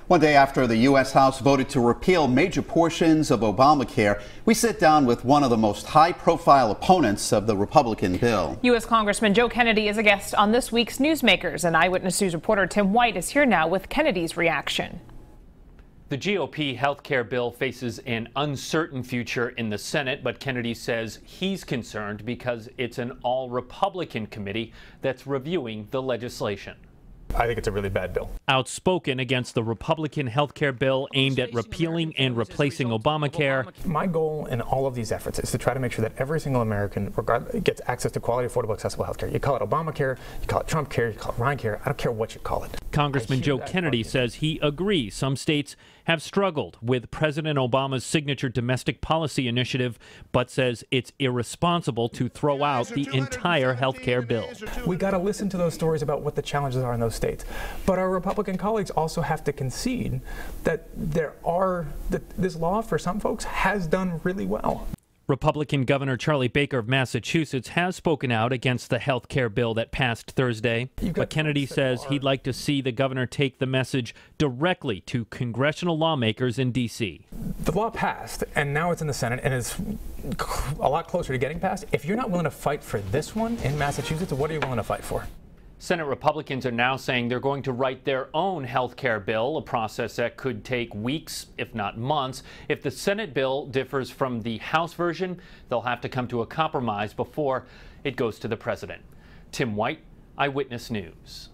One day after the U.S. House voted to repeal major portions of Obamacare, we sit down with one of the most high-profile opponents of the Republican bill. U.S. Congressman Joe Kennedy is a guest on this week's Newsmakers, and Eyewitness News reporter Tim White is here now with Kennedy's reaction. The GOP health care bill faces an uncertain future in the Senate, but Kennedy says he's concerned because it's an all-Republican committee that's reviewing the legislation. I think it's a really bad bill. Outspoken against the Republican health care bill aimed at repealing and replacing Obamacare. My goal in all of these efforts is to try to make sure that every single American gets access to quality, affordable, accessible health care. You call it Obamacare, you call it Trump care, you call it Ryan care, I don't care what you call it. Congressman Joe Kennedy says he agrees some states have struggled with President Obama's signature domestic policy initiative, but says it's irresponsible to throw out the entire health care bill. We got to listen to those stories about what the challenges are in those states. But our Republican colleagues also have to concede that this law for some folks has done really well. Republican Governor Charlie Baker of Massachusetts has spoken out against the health care bill that passed Thursday. But Kennedy says he'd like to see the governor take the message directly to congressional lawmakers in D.C. The law passed, and now it's in the Senate, and is a lot closer to getting passed. If you're not willing to fight for this one in Massachusetts, what are you willing to fight for? Senate Republicans are now saying they're going to write their own health care bill, a process that could take weeks, if not months. If the Senate bill differs from the House version, they'll have to come to a compromise before it goes to the president. Tim White, Eyewitness News.